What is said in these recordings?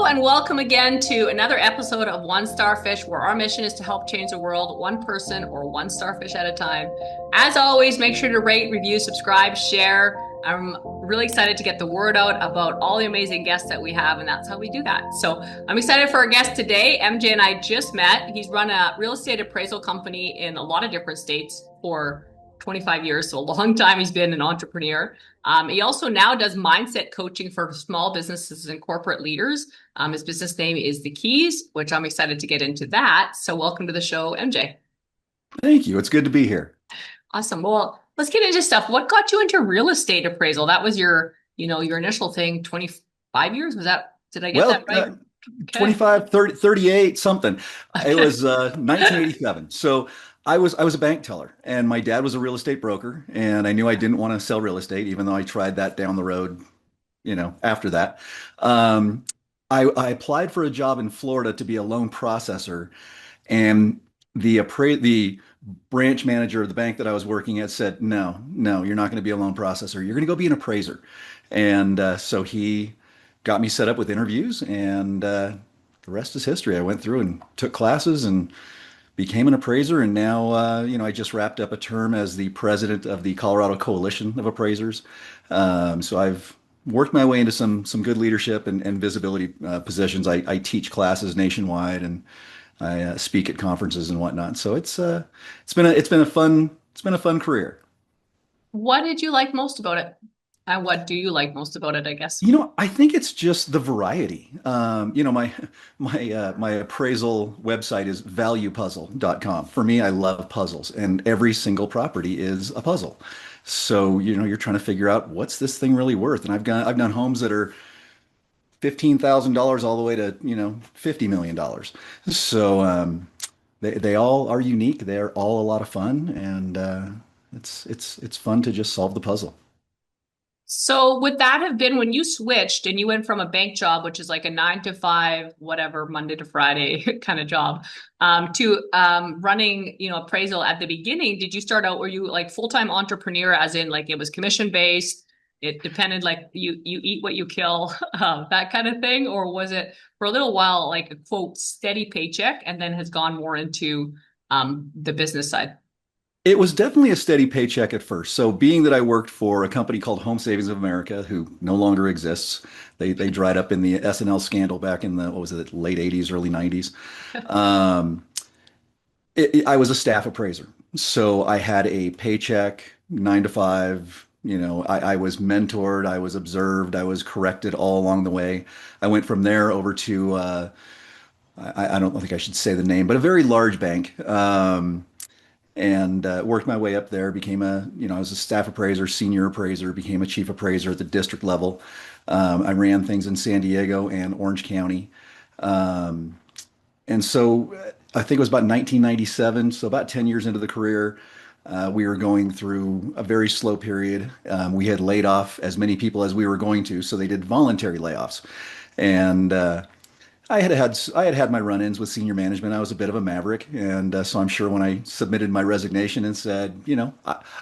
and welcome again to another episode of One Starfish, where our mission is to help change the world one person or one starfish at a time. As always, make sure to rate, review, subscribe, share. I'm really excited to get the word out about all the amazing guests that we have, and that's how we do that. So I'm excited for our guest today. MJ and I just met. He's run a real estate appraisal company in a lot of different states for 25 years, so a long time he's been an entrepreneur. He also now does mindset coaching for small businesses and corporate leaders. His business name is The Keys, which I'm excited to get into that. So welcome to the show, MJ. Thank you. It's good to be here. Awesome. Well, let's get into stuff. What got you into real estate appraisal? That was your initial thing, 25 years? Did I get that Well, right? Okay. 25, 30, 38, something. It was 1987. So I was a bank teller, and my dad was a real estate broker, and I knew I didn't want to sell real estate, even though I tried that down the road, after that. Um, I applied for a job in Florida to be a loan processor, and the branch manager of the bank that I was working at said, "No, no, you're not going to be a loan processor. You're going to go be an appraiser." And so he got me set up with interviews, and the rest is history. I went through and took classes and became an appraiser, and now I just wrapped up a term as the president of the Colorado Coalition of Appraisers. So I've worked my way into some good leadership and visibility positions. I teach classes nationwide, and I speak at conferences and whatnot. So it's been a fun career. What did you like most about it? And what do you like most about it, I guess? I think it's just the variety. My appraisal website is valuepuzzle.com. For me, I love puzzles, and every single property is a puzzle. So, you're trying to figure out what's this thing really worth. And I've done homes that are $15,000 all the way to, $50 million. So, they all are unique. They're all a lot of fun, and it's fun to just solve the puzzle. So would that have been when you switched and you went from a bank job, which is like a 9 to 5, whatever, Monday to Friday kind of job, to running, appraisal at the beginning? Did you start out, were you like full-time entrepreneur, as in like it was commission based? It depended, like you eat what you kill, that kind of thing, or was it for a little while like a quote steady paycheck and then has gone more into the business side? It was definitely a steady paycheck at first. So, being that I worked for a company called Home Savings of America, who no longer exists, they dried up in the S&L scandal back in the what was it, late '80s, early '90s. Um, I was a staff appraiser, so I had a paycheck, 9 to 5. I was mentored, I was observed, I was corrected all along the way. I went from there over to I don't think I should say the name, but a very large bank. And worked my way up there, became I was a staff appraiser, senior appraiser, became a chief appraiser at the district level. I ran things in San Diego and Orange County. Um, and so I think it was about 1997, so about 10 years into the career, we were going through a very slow period. We had laid off as many people as we were going to, so they did voluntary layoffs. And I had had my run-ins with senior management. I was a bit of a maverick, and so I'm sure when I submitted my resignation and said,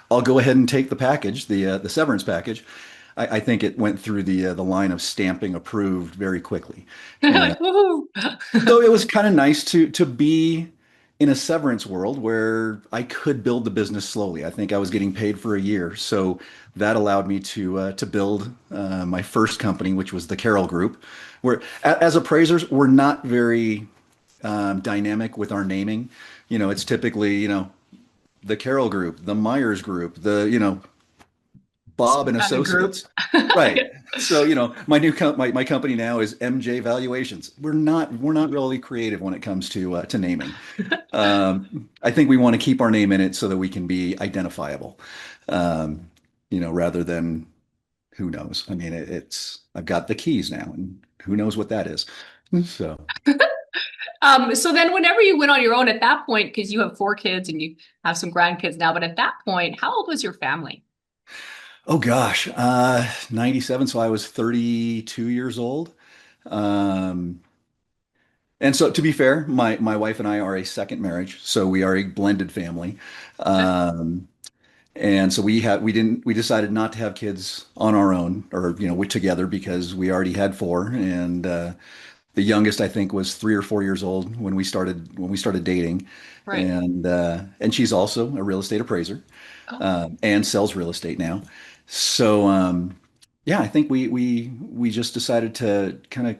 I'll go ahead and take the package, the severance package, I think it went through the line of stamping approved very quickly. And Like, woohoo! so it was kind of nice to be in a severance world where I could build the business slowly. I think I was getting paid for a year, so that allowed me to build my first company, which was the Carroll Group. Where as appraisers, we're not very dynamic with our naming. It's typically the Carroll Group, the Myers Group, the Bob and Kind of group. Associates. Right. So, my company now is MJ Valuations. We're not really creative when it comes to naming. I think we want to keep our name in it so that we can be identifiable. Rather than who knows. I mean, I've got the keys now, and who knows what that is. So, So then whenever you went on your own at that point, because you have 4 kids and you have some grandkids now, but at that point, how old was your family? oh gosh, 97. So I was 32 years old. Um, And so, to be fair, my wife and I are a second marriage, so we are a blended family. Um, and so we decided not to have kids on our own or we together because we already had four, and The youngest, I think, was 3 or 4 years old when we started dating, Right. and she's also a real estate appraiser, Oh, and sells real estate now. So yeah, I think we just decided to kind of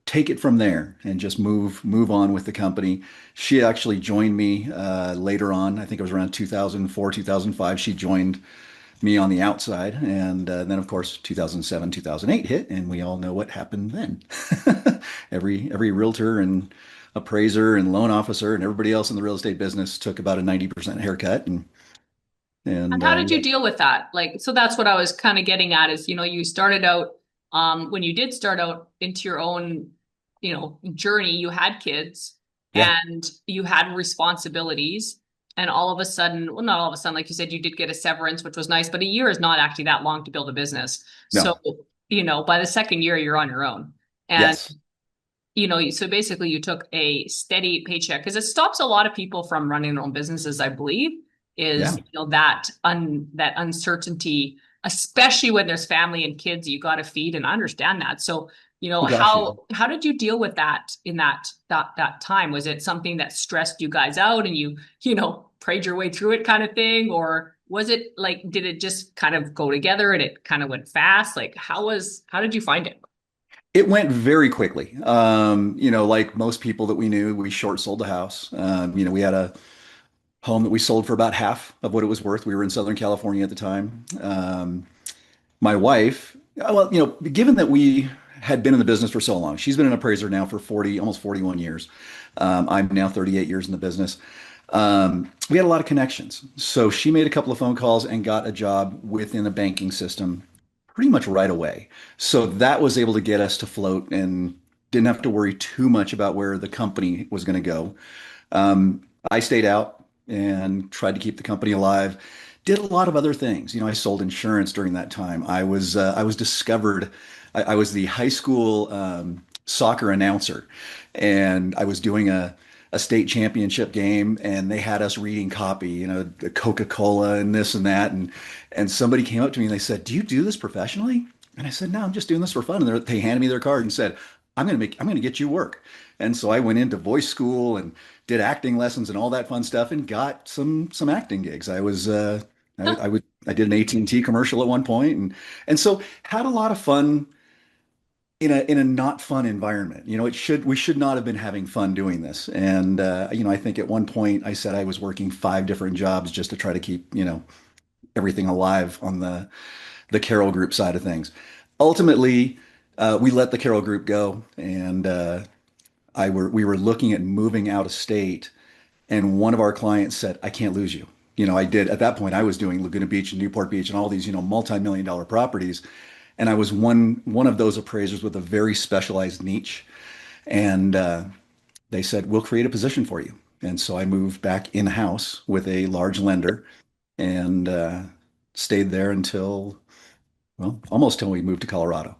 take it from there and just move on with the company. She actually joined me later on. I think it was around 2004, 2005. She joined me on the outside, and then of course 2007, 2008 hit, and we all know what happened then. Every realtor and appraiser and loan officer and everybody else in the real estate business took about a 90% haircut, and and how did you deal with that? Like, so that's what I was kind of getting at is, you started out, when you did start out into your own, journey, you had kids yeah, and you had responsibilities. And all of a sudden, well, not all of a sudden, like you said, you did get a severance, which was nice, but a year is not actually that long to build a business. So, no, by the second year, you're on your own. And yes, so basically you took a steady paycheck because it stops a lot of people from running their own businesses, I believe, is yeah, that uncertainty, especially when there's family and kids you got to feed, and I understand that. So, oh gosh, yeah. how did you deal with that in that time? Was it something that stressed you guys out and you prayed your way through it kind of thing? Or was it like, did it just kind of go together and it kind of went fast? Like how did you find it? It went very quickly. Like most people that we knew, we short sold the house. We had a home that we sold for about half of what it was worth. We were in Southern California at the time. My wife, well, given that we had been in the business for so long, she's been an appraiser now for 40, almost 41 years. I'm now 38 years in the business. We had a lot of connections. So she made a couple of phone calls and got a job within the banking system pretty much right away. So that was able to get us to float and didn't have to worry too much about where the company was going to go. I stayed out and tried to keep the company alive. Did a lot of other things. I sold insurance during that time. I was discovered. I was the high school soccer announcer, and I was doing a state championship game, and they had us reading copy, the Coca-Cola and this and that, and somebody came up to me and they said, "Do you do this professionally?" And I said, "No, I'm just doing this for fun." And they handed me their card and said, I'm gonna get you work." And so I went into voice school and did acting lessons and all that fun stuff and got some acting gigs. I did an AT&T commercial at one point, and so had a lot of fun in a not fun environment. We should not have been having fun doing this. And I think at one point I said I was working 5 different jobs just to try to keep, everything alive on the Carroll Group side of things. Ultimately, we let the Carroll Group go, and we were looking at moving out of state, and one of our clients said, "I can't lose you." I did at that point. I was doing Laguna Beach and Newport Beach and all these, multi-million-dollar properties, and I was one of those appraisers with a very specialized niche. And they said, "We'll create a position for you." And so I moved back in-house with a large lender, and stayed there until, well, almost till we moved to Colorado.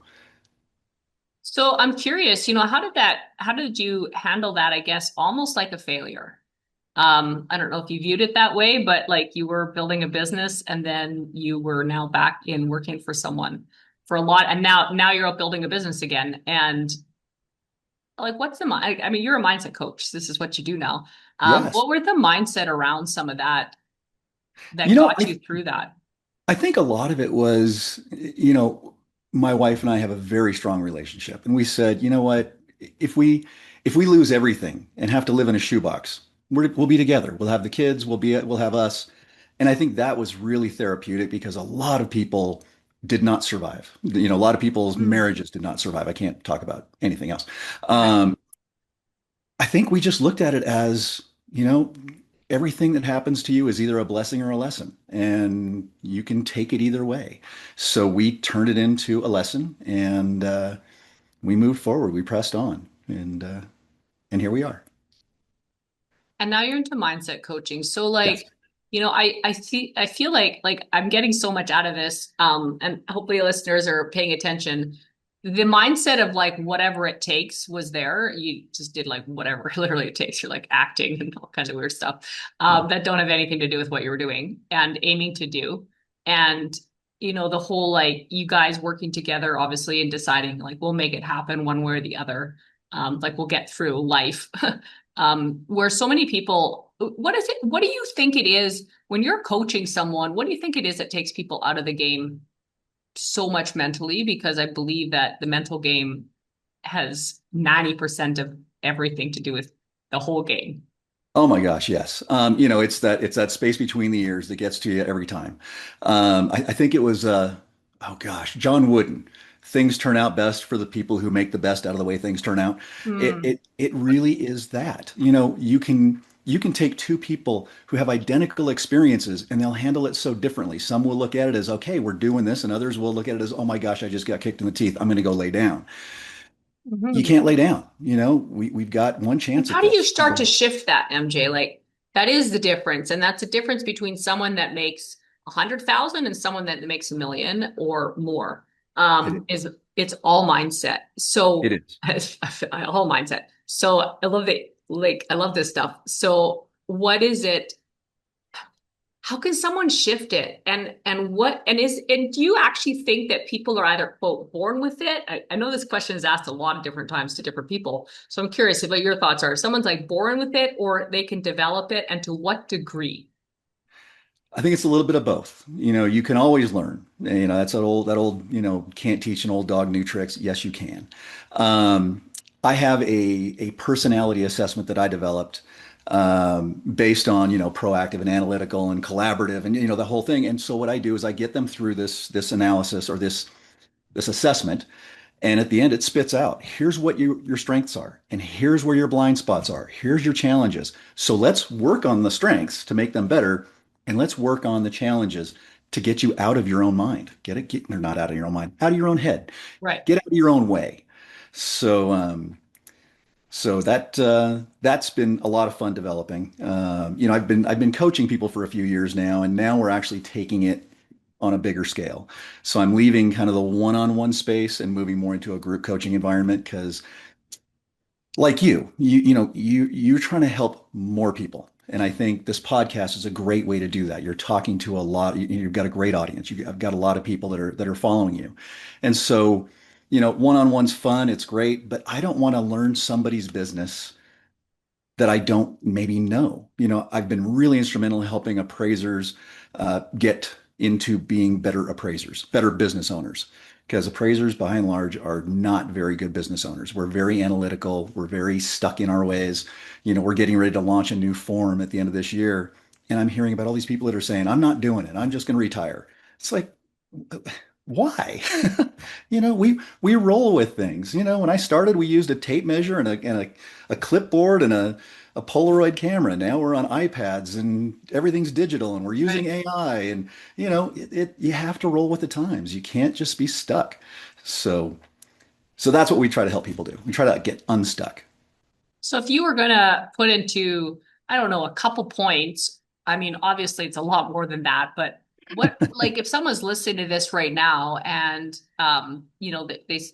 So I'm curious, how did you handle that, I guess, almost like a failure? I don't know if you viewed it that way, but like you were building a business and then you were now back in working for someone for a lot, and now you're out building a business again. And like, what's the mind? I mean, you're a mindset coach. This is what you do now. Yes. What were the mindset around some of that You that know, got I you through that? I think a lot of it was, my wife and I have a very strong relationship, and we said, "You know what? If we if we lose everything and have to live in a shoebox, we'll be together. We'll have the kids. We'll have us." And I think that was really therapeutic because a lot of people did not survive. A lot of people's Mm, marriages did not survive. I can't talk about anything else. right. Um, I think we just looked at it as, everything that happens to you is either a blessing or a lesson, and you can take it either way. So we turned it into a lesson, and we moved forward. We pressed on, and here we are. And now you're into mindset coaching. So Yes. like, I feel like I'm getting so much out of this. And hopefully listeners are paying attention. The mindset of like whatever it takes was there. You just did like whatever literally it takes. You're like acting and all kinds of weird stuff Yeah. that don't have anything to do with what you were doing and aiming to do. And the whole like you guys working together, obviously, and deciding like we'll make it happen one way or the other. like we'll get through life. Where so many people, what is it? What do you think it is when you're coaching someone? What do you think it is that takes people out of the game so much mentally? Because I believe that the mental game has 90% of everything to do with the whole game. Oh my gosh, yes. It's that space between the ears that gets to you every time. I think it was oh gosh, John Wooden. Things turn out best for the people who make the best out of the way things turn out. It Hmm. it it really is that. You can take two people who have identical experiences and they'll handle it so differently. Some will look at it as, okay, we're doing this, and others will look at it as, oh my gosh, I just got kicked in the teeth. I'm going to go lay down. You Mhm. can't lay down. We've got one And chance at how do you this. start to shift that, MJ? Like that is the difference, and that's the difference between someone that makes 100,000 and someone that makes 1 million or more. It, Is it's all mindset. it So is. all mindset. So I love it. Like I love this stuff. So what is it? How can someone shift it? And do you actually think that people are either quote born with it? I know this question is asked a lot of different times to different people. So I'm curious about your thoughts are. If someone's like born with it or they can develop it, and to what degree? I think it's a little bit of both. You can always learn. That's that old, can't teach an old dog new tricks. Yes, you can. Um, I have a personality assessment that I developed based on, proactive and analytical and collaborative and, the whole thing. And so what I do is I get them through this analysis or this assessment. And at the end, it spits out, here's what your strengths are, and here's where your blind spots are. Here's your challenges. So let's work on the strengths to make them better, and let's work on the challenges to get you out of your own mind. Or not out of your own mind, out of your own head. Right. Get out of your own way. So that's been a lot of fun developing. I've been coaching people for a few years now, and now we're actually taking it on a bigger scale. So I'm leaving kind of the one-on-one space and moving more into a group coaching environment because, like you're trying to help more people. And I think this podcast is a great way to do that. You're talking to a lot, you've got a great audience. I've got a lot of people that are following you. And so, one-on-one's fun, it's great, but I don't want to learn somebody's business that I don't maybe know. I've been really instrumental in helping appraisers get into being better appraisers, better business owners. Because appraisers, by and large, are not very good business owners. We're very analytical. We're very stuck in our ways. We're getting ready to launch a new form at the end of this year. And I'm hearing about all these people that are saying, I'm not doing it. I'm just going to retire. It's like, why? We roll with things. When I started, we used a tape measure and a clipboard and a Polaroid camera. Now we're on iPads and everything's digital and we're using Right. AI and you have to roll with the times. You can't just be stuck. So so that's what we try to help people do. We try to get unstuck. So if you were gonna put into, I don't know, a couple points, I mean, obviously it's a lot more than that, but like if someone's listening to this right now and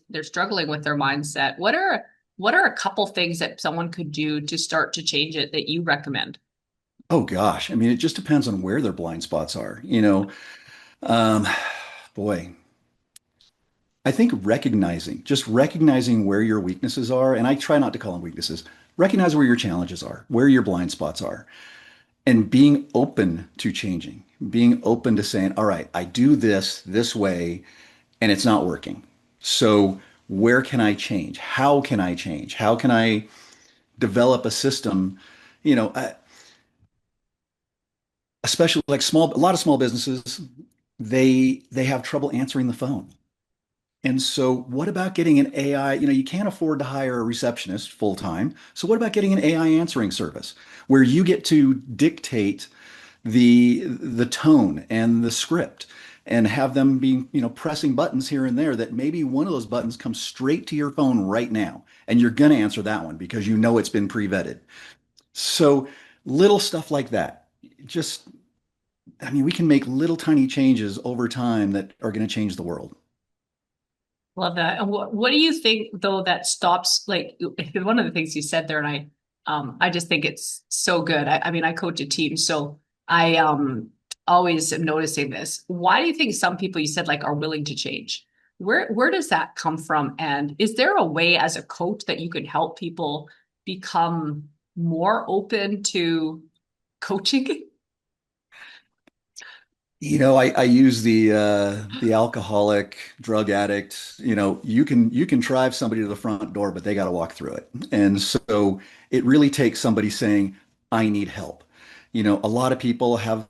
they're struggling with their mindset, what are a couple things that someone could do to start to change it that you recommend? Oh gosh. I mean, it just depends on where their blind spots are. Um, boy, I think just recognizing where your weaknesses are, and I try not to call them weaknesses, recognize where your challenges are, where your blind spots are, and being open to changing, being open to saying, all right, I do this way, and it's not working. So where can I change? How can I change? How can I develop a system? You know, I- Especially like a lot of small businesses, they have trouble answering the phone. And so, what about getting an AI? You can't afford to hire a receptionist full time. So, what about getting an AI answering service where you get to dictate the tone and the script and have them be, pressing buttons here and there that maybe one of those buttons comes straight to your phone right now, and you're going to answer that one because you know it's been pre-vetted. So, little stuff like that. Just, I mean, we can make little tiny changes over time that are going to change the world. Love that. And what do you think though that stops like one of the things you said there, and I just think it's so good. I mean I coach a team, so I always am noticing this. Why do you think some people you said like are willing to change? Where does that come from? And is there a way as a coach that you can help people become more open to coaching? I use the alcoholic, drug addict. You can drive somebody to the front door, but they got to walk through it. And so it really takes somebody saying, "I need help." A lot of people have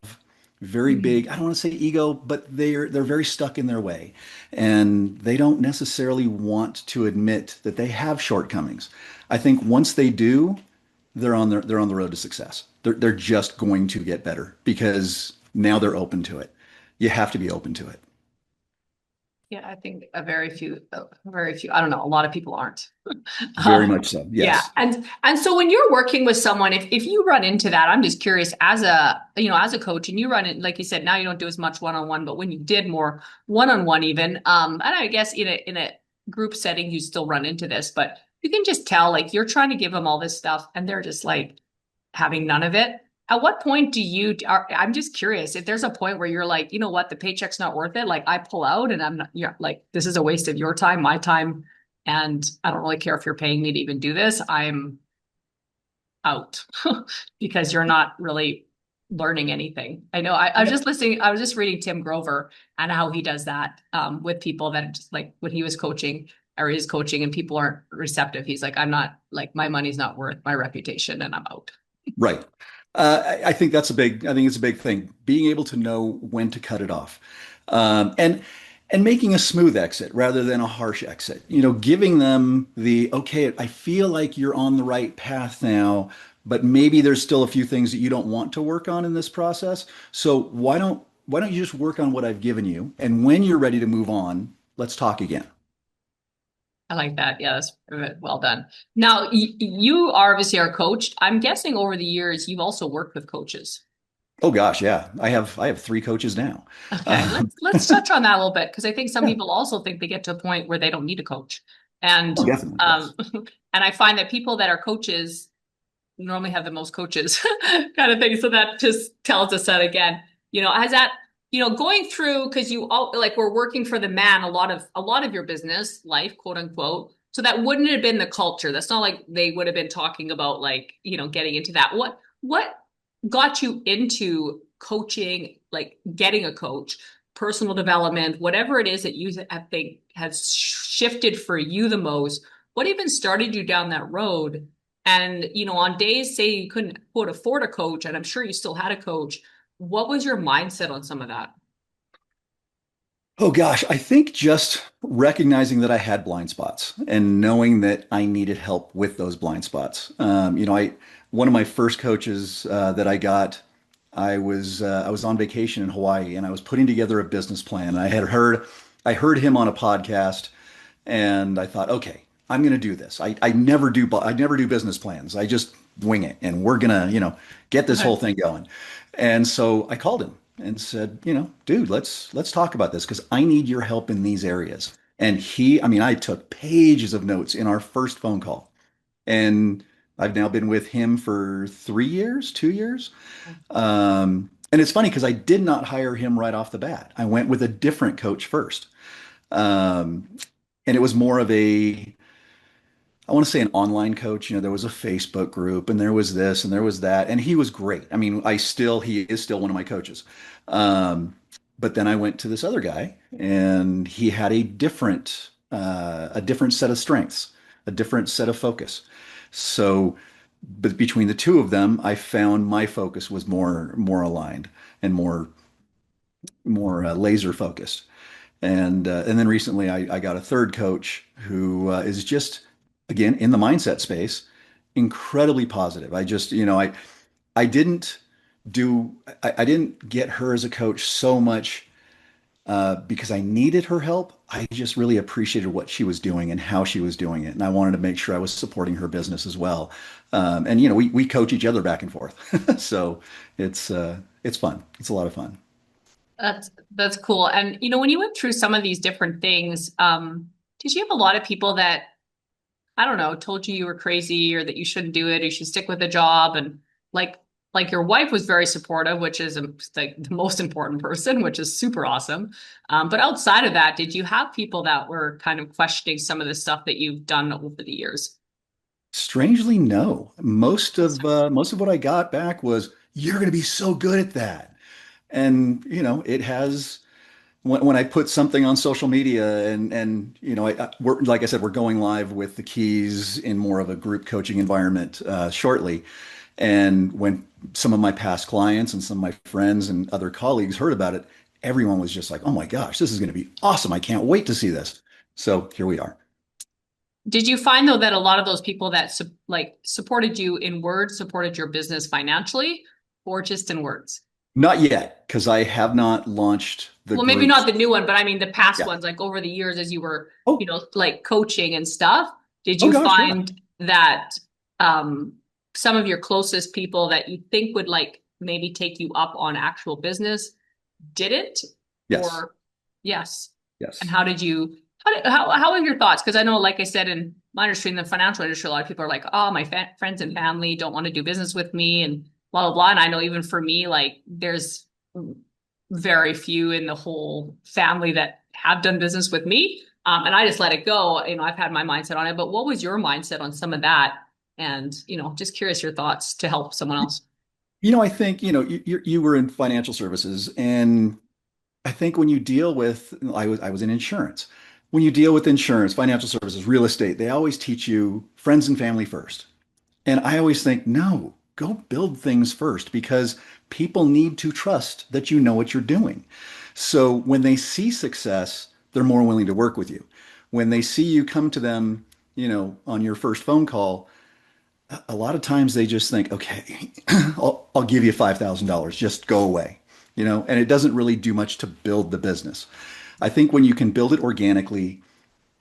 very big, I don't want to say ego, but they're very stuck in their way. And they don't necessarily want to admit that they have shortcomings. I think once they do, they're on the road to success. They're just going to get better because now they're open to it. You have to be open to it. Yeah, I think very few, I don't know, a lot of people aren't. Very much so. Yeah. Yes. And so when you're working with someone, if you run into that, I'm just curious as as a coach and you run it, like you said, now you don't do as much one-on-one, but when you did more one-on-one even, and I guess in a group setting, you still run into this, but you can just tell like you're trying to give them all this stuff and they're just like having none of it. At what point I'm just curious if there's a point where you're like, you know what, the paycheck's not worth it. Like I pull out and I'm not, yeah, like this is a waste of your time, my time. And I don't really care if you're paying me to even do this. I'm out because you're not really learning anything. I know I was just listening, I was just reading Tim Grover and how he does that with people that just like when he was coaching or is coaching and people aren't receptive. He's like, I'm not like my money's not worth my reputation and I'm out. Right. I think it's a big thing. Being able to know when to cut it off. And making a smooth exit rather than a harsh exit. Giving them okay, I feel like you're on the right path now, but maybe there's still a few things that you don't want to work on in this process. So why don't you just work on what I've given you? And when you're ready to move on, let's talk again. I like that. Yeah, that's well done. Now, you are obviously our coach. I'm guessing over the years you've also worked with coaches. Oh gosh, yeah. I have three coaches now. Okay, Um, let's touch on that a little bit because I think some people also think they get to a point where they don't need a coach, and oh, definitely, um, yes. and I find that people that are coaches normally have the most coaches kind of thing. So that just tells us that again. Has that going through because you all like we're working for the man a lot of your business life, quote unquote. So that wouldn't have been the culture. That's not like they would have been talking about like getting into that. What got you into coaching, like getting a coach, personal development, whatever it is that you I think has shifted for you the most? What even started you down that road? And on days say you couldn't quote afford a coach, and I'm sure you still had a coach, what was your mindset on some of that? Oh gosh, I think just recognizing that I had blind spots and knowing that I needed help with those blind spots. I one of my first coaches that I got, I was on vacation in Hawaii and I was putting together a business plan. And I heard him on a podcast, and I thought, okay, I'm going to do this. I never do business plans. I just wing it, and we're gonna get this Okay. whole thing going. And so I called him and said, dude, let's talk about this because I need your help in these areas. And I mean, I took pages of notes in our first phone call, and I've now been with him for 3 years, 2 years. And it's funny because I did not hire him right off the bat. I went with a different coach first. Um, and it was more of I want to say an online coach. There was a Facebook group and there was this and there was that. And he was great. I mean, he is still one of my coaches. Um, but then I went to this other guy and he had a different set of strengths, a different set of focus. So, but between the two of them, I found my focus was more aligned and more laser focused. And then recently I got a third coach who is just again in the mindset space, incredibly positive. I didn't I didn't get her as a coach so much because I needed her help. I just really appreciated what she was doing and how she was doing it, and I wanted to make sure I was supporting her business as well. And we coach each other back and forth, so it's fun. It's a lot of fun. That's cool. And when you went through some of these different things, did you have a lot of people that, I don't know, told you were crazy or that you shouldn't do it, or you should stick with the job? And like like your wife was very supportive, which is like the most important person, which is super awesome. But outside of that, did you have people that were kind of questioning some of the stuff that you've done over the years? Strangely, no. Most of what I got back was, "You're going to be so good at that." And it has. When I put something on social media and we're, like I said, we're going live with the keys in more of a group coaching environment shortly. And when some of my past clients and some of my friends and other colleagues heard about it, everyone was just like, "Oh my gosh, this is going to be awesome. I can't wait to see this." So here we are. Did you find though that a lot of those people that supported you in words supported your business financially or just in words? Not yet, because I have not launched the Well, maybe not groups. the new one, but I mean the past Yeah. ones, like over the years as you were, Oh, like coaching and stuff, did oh you gosh, yeah. find that um some of your closest people that you think would like maybe take you up on actual business did it? Yes. Or yes. And Yes. how did you how are your thoughts? Because I know, like I said, in my industry, in the financial industry, a lot of people are like, oh, my friends and family don't want to do business with me and blah blah blah. And I know even for me, like there's very few in the whole family that have done business with me. And I just let it go. I've had my mindset on it, but what was your mindset on some of that? And, just curious your thoughts to help someone else. I think, you were in financial services, and I think when you deal with, I was in insurance. When you deal with insurance, financial services, real estate, they always teach you friends and family first. And I always think, no, go build things first because people need to trust that you know what you're doing. So when they see success, they're more willing to work with you. When they see you come to them, on your first phone call, a lot of times they just think, okay, I'll give you $5,000, just go away, and it doesn't really do much to build the business. I think when you can build it organically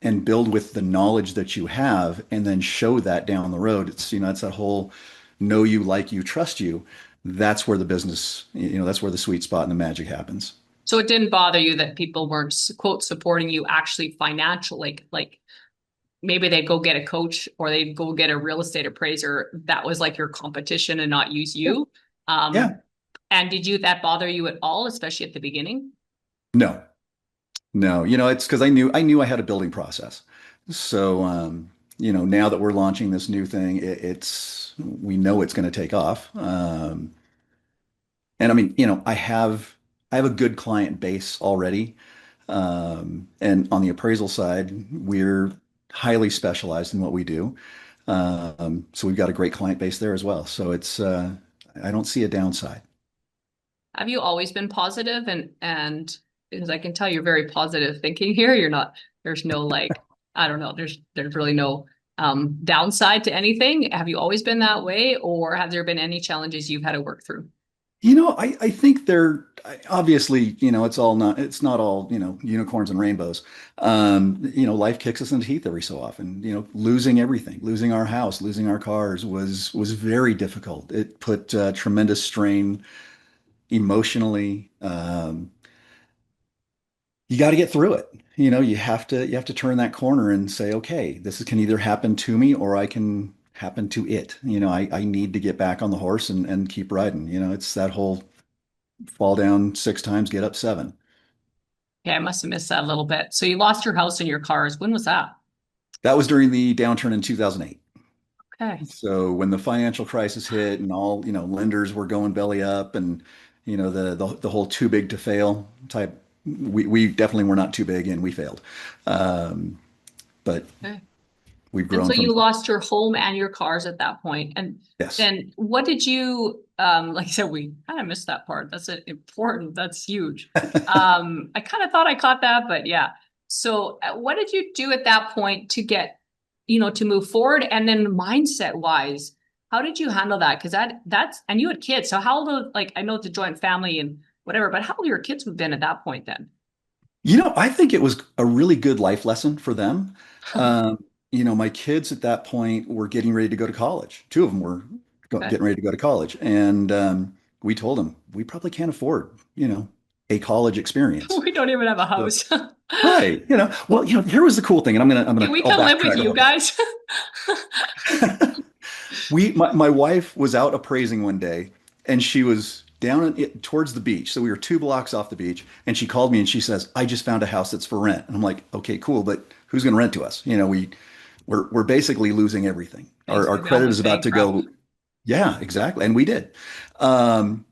and build with the knowledge that you have and then show that down the road, it's that whole know you, like you, trust you. That's where the business, that's where the sweet spot and the magic happens. So it didn't bother you that people weren't quote supporting you actually financially, like maybe they'd go get a coach or they'd go get a real estate appraiser that was like your competition and not use Yeah. you. Yeah. And did you that bother you at all, especially at the beginning? No, no, it's because I knew I had a building process. So, now that we're launching this new thing, we know it's going to take off. And I mean, I have a good client base already. And on the appraisal side, we're highly specialized in what we do. So we've got a great client base there as well. So I don't see a downside. Have you always been positive and because I can tell you're very positive thinking here. You're not, there's no like, I don't know, there's really no downside to anything. Have you always been that way, or have there been any challenges you've had to work through? I think obviously, it's not all, unicorns and rainbows. Life kicks us in the teeth every so often. Losing everything, losing our house, losing our cars was very difficult. It put tremendous strain emotionally. You got to get through it. You have to turn that corner and say, okay, this can either happen to me or I can happen to it. I need to get back on the horse and keep riding. It's that whole fall down 6 times, get up seven. Yeah, I must have missed that a little bit. So you lost your house and your cars. When was that? That was during the downturn in 2008. Okay. So when the financial crisis hit and all, lenders were going belly up and, the whole too big to fail type, we definitely were not too big and we failed. Um, but Okay. we've And grown so from, you lost your home and your cars at that point. And yes. then what did you, like I said, we kind of missed that part. That's important. That's huge. I kind of thought I caught that, but yeah. So what did you do at that point to get, to move forward? And then mindset wise, how did you handle that? Because and you had kids. So how old, like, I know it's a joint family and whatever, but how old your kids have been at that point then? I think it was a really good life lesson for them. My kids at that point were getting ready to go to college. Two of them were Okay. getting ready to go to college. And we told them we probably can't afford, a college experience. We don't even have a So, house. Can right. Well, here was the cool thing, and we I'll come live with backtrack a you little guys? bit. My wife was out appraising one day, and she was towards the beach. So we were 2 blocks off the beach, and she called me and she says, "I just found a house that's for rent." And I'm like, "Okay, cool, but who's going to rent to us?" We're basically losing everything. Our Basically credit is almost about to bankrupt. go. Yeah, exactly, and we did. Um,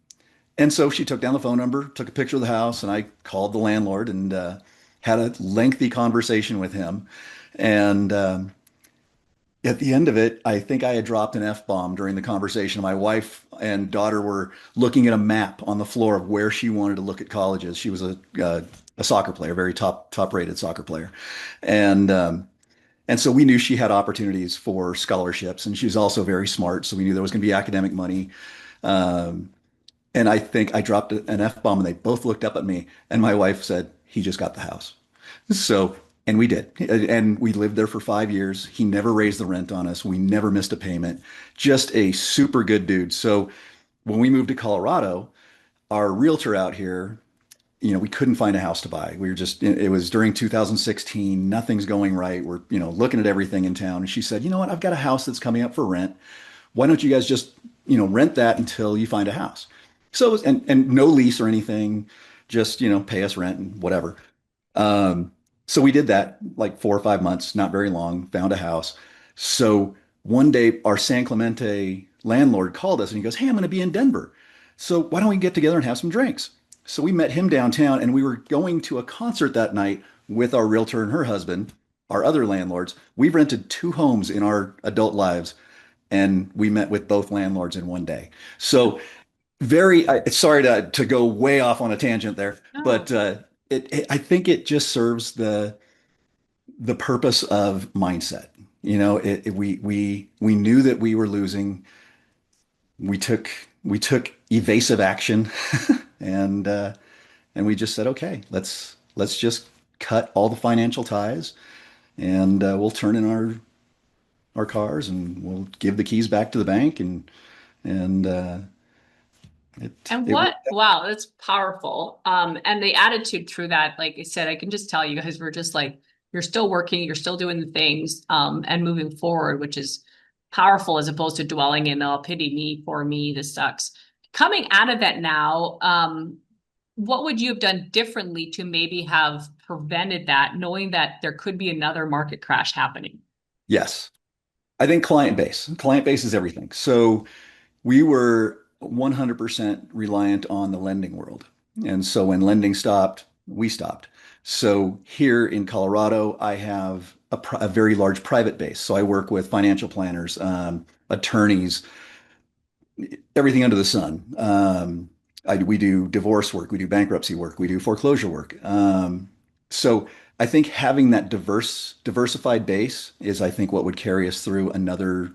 and so she took down the phone number, took a picture of the house, and I called the landlord and had a lengthy conversation with him. And at the end of it, I think I had dropped an F-bomb during the conversation. My wife and daughter were looking at a map on the floor of where she wanted to look at colleges. She was a soccer player, very top rated soccer player, and and so we knew she had opportunities for scholarships, and she was also very smart. So we knew there was going to be academic money. Um, and I think I dropped an F-bomb, and they both looked up at me, and my wife said, "He just got the house." So, and we did. And we lived there for 5 years. He never raised the rent on us. We never missed a payment. Just a super good dude. So when we moved to Colorado, our realtor out here, we couldn't find a house to buy. We were just, it was during 2016, nothing's going right. We're, looking at everything in town. And she said, "You know what? I've got a house that's coming up for rent. Why don't you guys just, rent that until you find a house?" So, and no lease or anything, just, pay us rent and whatever. Um, so we did that like 4 or 5 months, not very long, found a house. So one day our San Clemente landlord called us and he goes, "Hey, I'm going to be in Denver. So why don't we get together and have some drinks?" So we met him downtown and we were going to a concert that night with our realtor and her husband, our other landlords. We've rented 2 homes in our adult lives and we met with both landlords in one day. So sorry to go way off on a tangent there, No. but I think it just serves the purpose of mindset. We knew that we were losing. We took we took evasive action, and and we just said, okay, let's just cut all the financial ties, and we'll turn in our cars, and we'll give the keys back to the bank, and And it what, worked. wow, that's powerful. And the attitude through that, like I said, I can just tell you guys were just like, you're still working, you're still doing the things, and moving forward, which is powerful as opposed to dwelling in, oh, pity me, poor me, this sucks. Coming out of that now, what would you have done differently to maybe have prevented that, knowing that there could be another market crash happening? Yes, I think client base is everything. So we were 100% reliant on the lending world. And so when lending stopped, we stopped. So here in Colorado, I have a very large private base. So I work with financial planners, attorneys, everything under the sun. We do divorce work, we do bankruptcy work, we do foreclosure work. So I think having that diversified base is, I think, what would carry us through another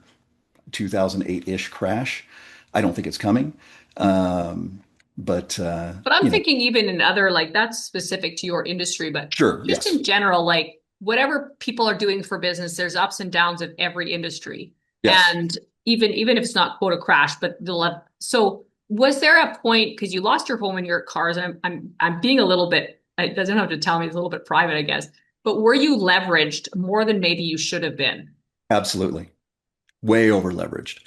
2008-ish crash. I don't think it's coming. Um, but But I'm thinking even in other, like that's specific to your industry, but sure, just yes, in general, like whatever people are doing for business, there's ups and downs of every industry. yes, And even if it's not quote a crash, but they'll have, so was there a point, because you lost your home and your cars, and I'm being a little bit, it doesn't have to tell me, it's a little bit private, I guess. But were you leveraged more than maybe you should have been? absolutely. Way over leveraged.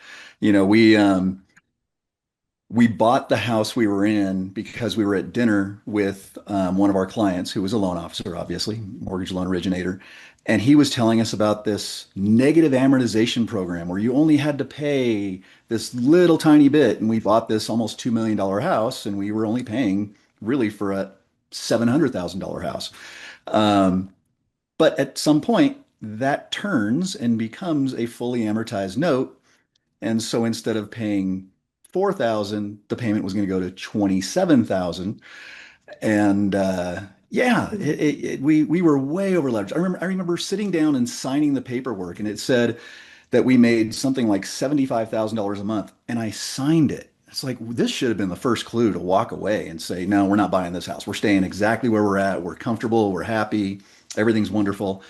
We bought the house we were in because we were at dinner with one of our clients who was a loan officer, obviously, mortgage loan originator. And he was telling us about this negative amortization program where you only had to pay this little tiny bit. And we bought this almost $2 million house and we were only paying really for a $700,000 house. Um, but at some point, that turns and becomes a fully amortized note. And so instead of paying 4,000, the payment was going to go to 27,000. And yeah, we were way over leveraged. I remember sitting down and signing the paperwork, and it said that we made something like $75,000 a month, and I signed it. It's like this should have been the first clue to walk away and say, no, we're not buying this house. We're staying exactly where we're at. We're comfortable. We're happy. Everything's wonderful.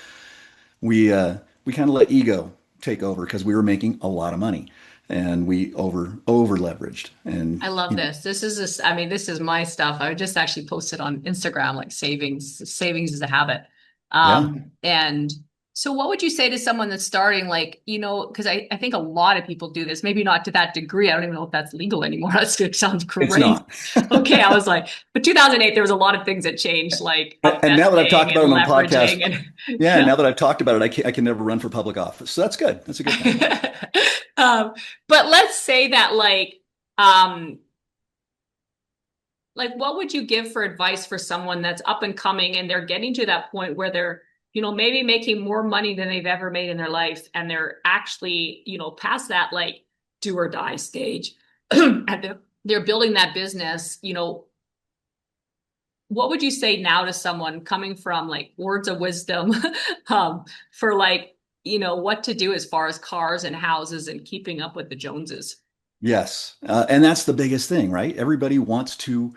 We kind of let ego take over because we were making a lot of money and we over leveraged. And I love this. I mean, this is my stuff. I just actually posted on Instagram, like savings is a habit. yeah, And So what would you say to someone that's starting, like, because I think a lot of people do this, maybe not to that degree. I don't even know if that's legal anymore. That sounds It's crazy. not. Okay, I was like, but 2008, there was a lot of things that changed, like And now that I've talked investing about and it on the podcast, leveraging and yeah, yeah. now that I've talked about it, I can never run for public office. So that's good. That's a good thing. um, but let's say that um, like what would you give for advice for someone that's up and coming and they're getting to that point where they're maybe making more money than they've ever made in their life and they're actually past that like do or die stage and they're building that business. What would you say now to someone coming from like words of wisdom for like what to do as far as cars and houses and keeping up with the Joneses? Yes. And that's the biggest thing, right? Everybody wants to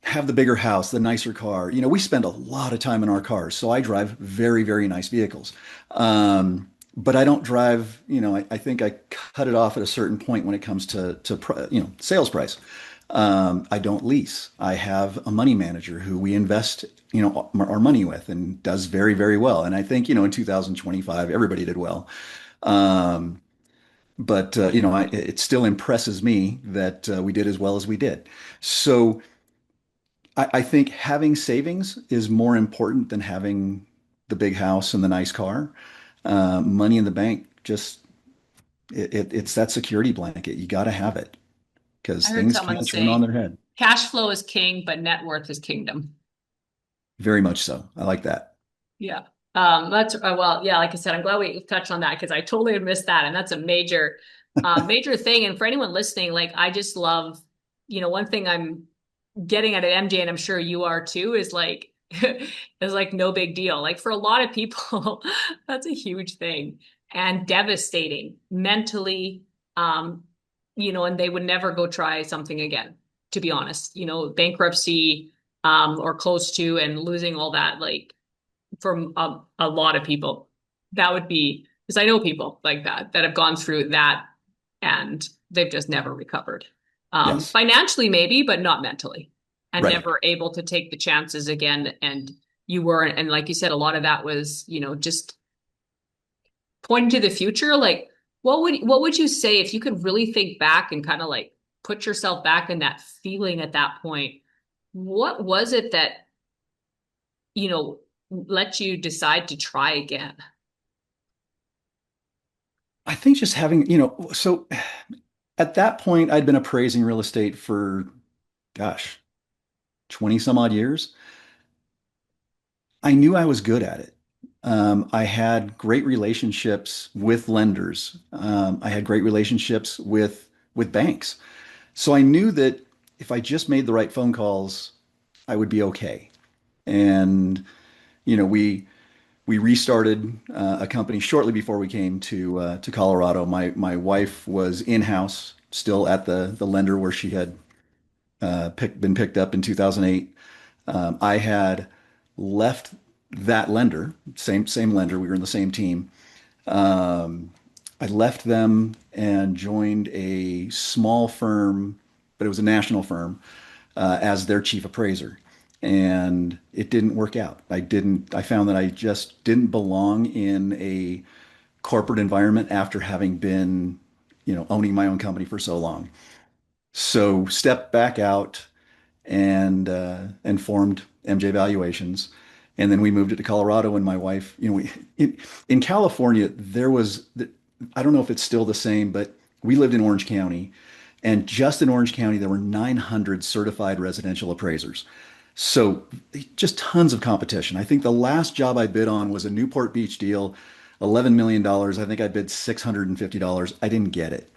have the bigger house, the nicer car. We spend a lot of time in our cars, so I drive very, very nice vehicles. But I don't drive, I think I cut it off at a certain point when it comes to sales price. I don't lease. I have a money manager who we invest, our money with and does very, very well. And I think, in 2025, everybody did well. Um, but it still impresses me that we did as well as we did. So I think having savings is more important than having the big house and the nice car. Money in the bank, just it's that security blanket. You got to have it I because heard things someone can turn on say their head. cash flow is king, but net worth is kingdom. Very much so. I like that. Yeah. That's well, yeah, like I said, I'm glad we touched on that because I totally had missed that. And that's a major thing. And for anyone listening, like I just love, one thing I'm getting at MJ, and I'm sure you are too, is like is like no big deal. Like for a lot of people, that's a huge thing and devastating mentally. Um, and they would never go try something again, to be honest. Bankruptcy, or close to, and losing all that, like for a lot of people, that would be because I know people like that have gone through that and they've just never recovered. Yes. Financially, maybe, but not mentally, and Right. never able to take the chances again. And you weren't, and like you said, a lot of that was, just pointing to the future. Like, what would you say if you could really think back and kind of like put yourself back in that feeling at that point? What was it that, you know, let you decide to try again? I think just having, so at that point, I'd been appraising real estate for, gosh, 20 some odd years. I knew I was good at it. I had great relationships with lenders. I had great relationships with banks. So I knew that if I just made the right phone calls, I would be okay. And we restarted a company shortly before we came to Colorado. My wife was in-house, still at the lender where she had been picked up in 2008. I had left that lender, same lender. We were in the same team. Um, I left them and joined a small firm, but it was a national firm, as their chief appraiser. And it didn't work out. I found that I just didn't belong in a corporate environment after having been, owning my own company for so long. So stepped back out and formed MJ Valuations. And then we moved it to Colorado, and my wife, in California, I don't know if it's still the same, but we lived in Orange County, and just in Orange County, there were 900 certified residential appraisers. So just tons of competition. I think the last job I bid on was a Newport Beach deal, $11 million. I think I bid $650. I didn't get it.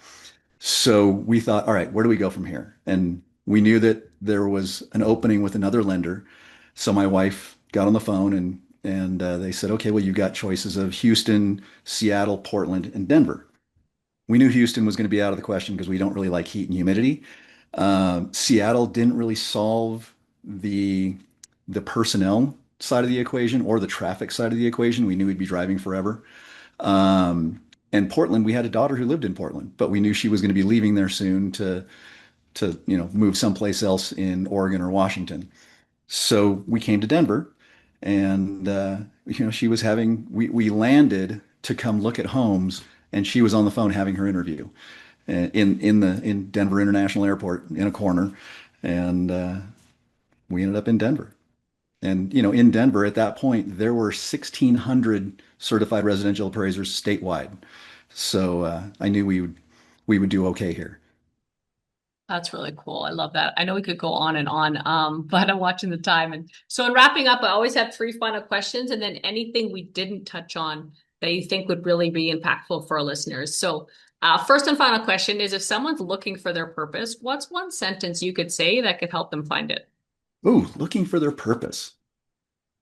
So we thought, all right, where do we go from here? And we knew that there was an opening with another lender. So my wife got on the phone and they said, okay, well, you've got choices of Houston, Seattle, Portland, and Denver. We knew Houston was going to be out of the question because we don't really like heat and humidity. Seattle didn't really solve the the personnel side of the equation or the traffic side of the equation. We knew we'd be driving forever. Um, and Portland, we had a daughter who lived in Portland, but we knew she was going to be leaving there soon to move someplace else in Oregon or Washington. So we came to Denver, And she was having we landed to come look at homes, and she was on the phone having her interview in Denver International Airport in a corner, and we ended up in Denver. And in Denver at that point, there were 1,600 certified residential appraisers statewide. So I knew we would do okay here. That's really cool. I love that. I know we could go on and on, but I'm watching the time. And so in wrapping up, I always have three final questions and then anything we didn't touch on that you think would really be impactful for our listeners. So first and final question is if someone's looking for their purpose, what's one sentence you could say that could help them find it? Ooh, looking for their purpose.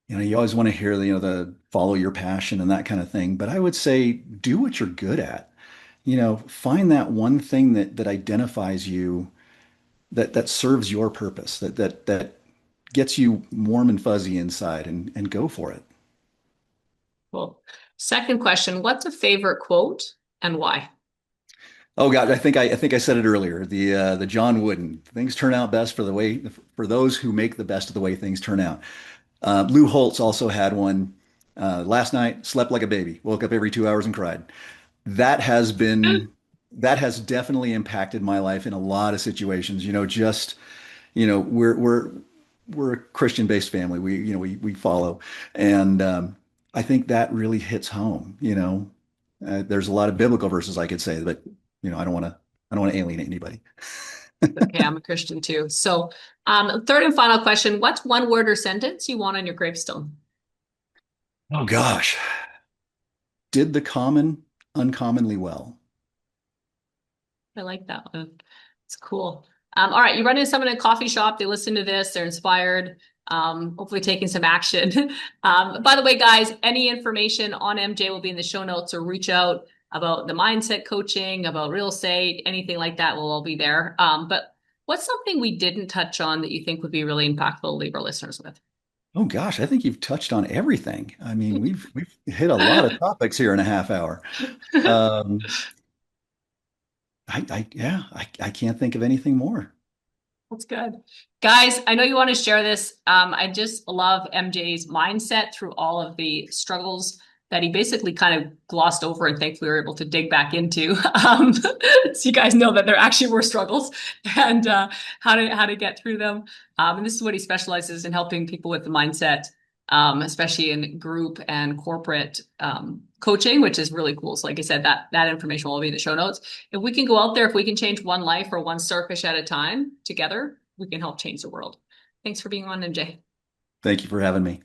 You always want to hear the follow your passion and that kind of thing. But I would say do what you're good at. Find that one thing that identifies you, that serves your purpose, that gets you warm and fuzzy inside, and go for it. Cool. Second question, what's a favorite quote and why? Oh God, I think I said it earlier. The John Wooden, things turn out best for those who make the best of the way things turn out. Lou Holtz also had one. Last night, slept like a baby, woke up every 2 hours and cried. That has been that has definitely impacted my life in a lot of situations. Just we're a Christian-based family. We follow, and I think that really hits home. There's a lot of biblical verses I could say, but I don't want to alienate anybody. Okay, I'm a Christian too. So third and final question, what's one word or sentence you want on your gravestone? Oh gosh, did the common uncommonly well. I like that one. It's cool. All right, you run into someone in a coffee shop, they listen to this, they're inspired, hopefully taking some action. By the way, guys, any information on MJ will be in the show notes, or reach out about the mindset coaching, about real estate, anything like that will all be there. But what's something we didn't touch on that you think would be really impactful to leave our listeners with? Oh gosh, I think you've touched on everything. I mean, we've hit a lot of topics here in a half hour. Um, I can't think of anything more. That's good. Guys, I know you want to share this. I just love MJ's mindset through all of the struggles that he basically kind of glossed over and thankfully we were able to dig back into. So you guys know that there actually were struggles and how to get through them. And this is what he specializes in, helping people with the mindset, especially in group and corporate coaching, which is really cool. So like I said, that information will be in the show notes. If we can go out there, if we can change one life or one starfish at a time together, we can help change the world. Thanks for being on, MJ. Thank you for having me.